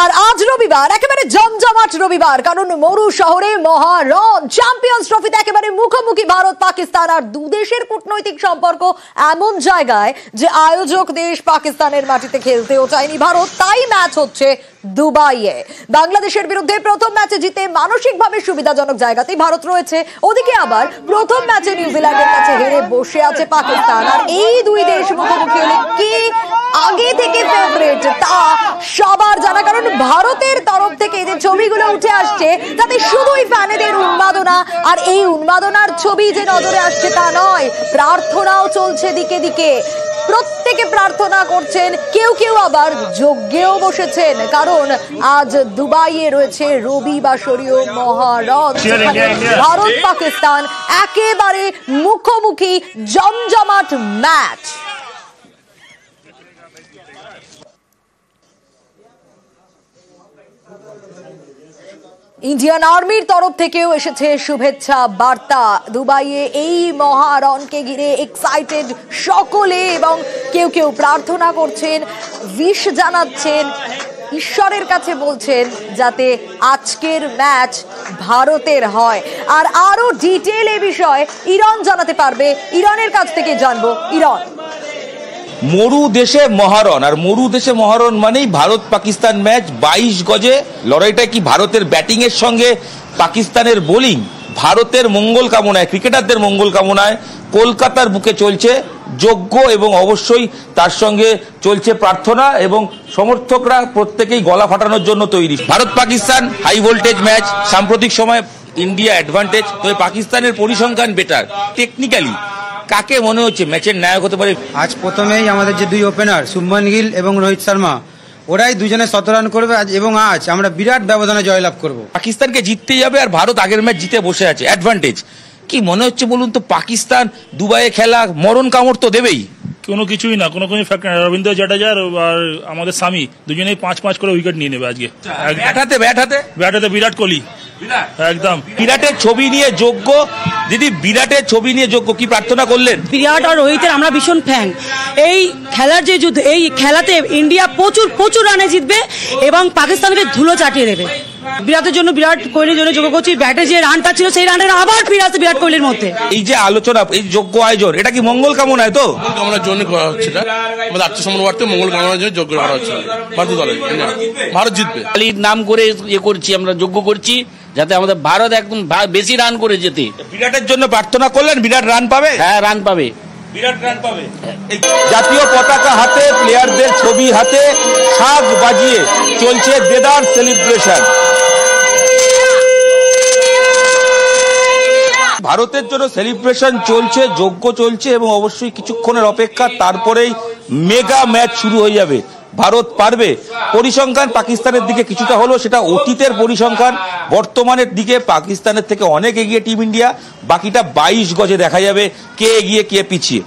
আর আজ রবিবার একেবারে জমজমাট রবিবার, কারণ মরু শহরে মহারণ চ্যাম্পিয়ন্স ট্রফিতে একেবারে মুখোমুখি ভারত পাকিস্তান। আর দুদেশের কূটনৈতিক সম্পর্ক এমন জায়গায় যে আয়োজক দেশ পাকিস্তানের মাটিতে খেলতেও চায়নি ভারত, তাই ম্যাচ হচ্ছে দুবাইয়ে। বাংলাদেশের বিরুদ্ধে প্রথম ম্যাচে জিতে মানসিকভাবে সুবিধাজনক জায়গাতেই ভারত রয়েছে, ওদিকে আবার প্রথম ম্যাচে নিউজিল্যান্ডের কাছে হেরে বসে আছে পাকিস্তান। আর এই দুই দেশ মুখোমুখি হলে কে আগে থেকে ফেভারিট তা সবার জানা, কারণ ভারতের তরফ থেকে যে ছবিগুলো উঠে আসছে তাতে শুধুই ফ্যানেদের উন্মাদনা। আর এই উন্মাদনার ছবি যে নজরে আসছে তা নয়, প্রার্থনাও চলছে দিকে দিকে। প্রত্যেকে প্রার্থনা করছেন, কেউ কেউ আবার যজ্ঞেও বসেছেন, কারণ আজ দুবাইয়ে রয়েছে রবিবাসরীয় মহারণ। ভারত পাকিস্তান একেবারে মুখোমুখি জমজমাট ম্যাচ। ইন্ডিয়ান আর্মির তরফ থেকেও এসেছে শুভেচ্ছা বার্তা। দুবাইয়ে এই মহারণকে ঘিরে এক্সাইটেড সকলে, এবং কেউ কেউ প্রার্থনা করছেন, উইশ জানাচ্ছেন, ঈশ্বরের কাছে বলছেন যাতে আজকের ম্যাচ ভারতের হয়। আর আরো ডিটেইল এ বিষয়ে ইরান জানাতে পারবে, ইরানের কাছ থেকে জানবো। ইরান, মরু দেশে মহারণ, আর মরু দেশে মহারণ মানেই ভারত পাকিস্তান ম্যাচ 22 গজে। লড়াইটা কি ভারতের ব্যাটিং এর সঙ্গে পাকিস্তানের বোলিং? ভারতের মঙ্গল কামনায়, ক্রিকেটারদের মঙ্গল কামনায় কলকাতার বুকে চলছে যজ্ঞ, এবং অবশ্যই তার সঙ্গে চলছে প্রার্থনা, এবং সমর্থকরা প্রত্যেকেই গলা ফাটানোর জন্য তৈরি। Bharat Pakistan high voltage match, সাম্প্রতিক সময় ইন্ডিয়া অ্যাডভান্টেজ, তবে পাকিস্তানের পরিসংখ্যান বেটার। টেকনিক্যালি কাকে মনে হচ্ছে ম্যাচের নায়ক হতে পারে? আজ প্রথমেই আমাদের যে দুই ওপেনার শুভমান গিল এবং রোহিত শর্মা, ওরাই দুজনে 17 রান করবে এবং আজ আমরা বিরাট ব্যবধানে জয়লাভ করব। পাকিস্তানকে জিততে যাবে, আর ভারত আগের ম্যাচ জিতে বসে আছে, অ্যাডভান্টেজ। কি মনে হচ্ছে বলুন তো, পাকিস্তান দুবাইয়ে খেলা মরণ কামড় তো দেবেই? কোনো কিছুই না, কোনো ফ্যাক্ট না। রবীন্দ্র জাডেজা আর আমাদের স্বামী দুজনেই 5-5 করে উইকেট নিয়ে নেবে আজকে। ব্যাট হাতে বিরাট কোহলি একদম। বিরাটের ছবি নিয়ে যোগ্য, দিদি বিরাটের ছবি নিয়ে যোগ্য, কি প্রার্থনা করলেন? বিরাট আর রোহিতের আমরা ভীষণ ফ্যান। এই খেলার যে যুদ্ধ, এই খেলাতে ইন্ডিয়া প্রচুর রানে জিতবে এবং পাকিস্তানকে ধুলো চাটিয়ে দেবে। বিরাটের জন্য, বিরাট কোহলির জন্য যোগ্য করছি। ব্যাটে যে রানটা ছিল সেই রানটা আবার ফিরে আসছে বিরাট কোহলির মধ্যে। এই যে আলোচনা, এই যোগ্য আয়োজন, এটা কি মঙ্গল কামনায়? তো কামনার জন্য করা হচ্ছে না, আমাদের আত্মসম্মানার্থে মঙ্গল কামনার জন্য যোগ্য করা হচ্ছে। ভারত দলে ভারত জিতবে, খালির নাম করে করছি, আমরা যোগ্য করছি যাতে আমাদের ভারত একদম বেশি রান করে যেতে। বিরাটের জন্য প্রার্থনা করলেন, বিরাট রান পাবে? হ্যাঁ, রান পাবে, বিরাট রান পাবে। জাতীয় পতাকা হাতে, প্লেয়ারদের ছবি হাতে, শাঁখ বাজিয়ে চলছে দেদার সেলিব্রেশন। ভারতের জন্য সেলিব্রেশন চলছে, যজ্ঞ চলছে, এবং অবশ্যই কিছুক্ষণের অপেক্ষা, তারপরেই মেগা ম্যাচ শুরু হয়ে যাবে। ভারত পারবে। পরিসংখ্যান পাকিস্তানের দিকে কিছুটা হলো, সেটা অতীতের পরিসংখ্যান। বর্তমানের দিকে পাকিস্তানের থেকে অনেক এগিয়ে টিম ইন্ডিয়া। বাকিটা 22 গজে দেখা যাবে কে এগিয়ে কে পিছিয়ে।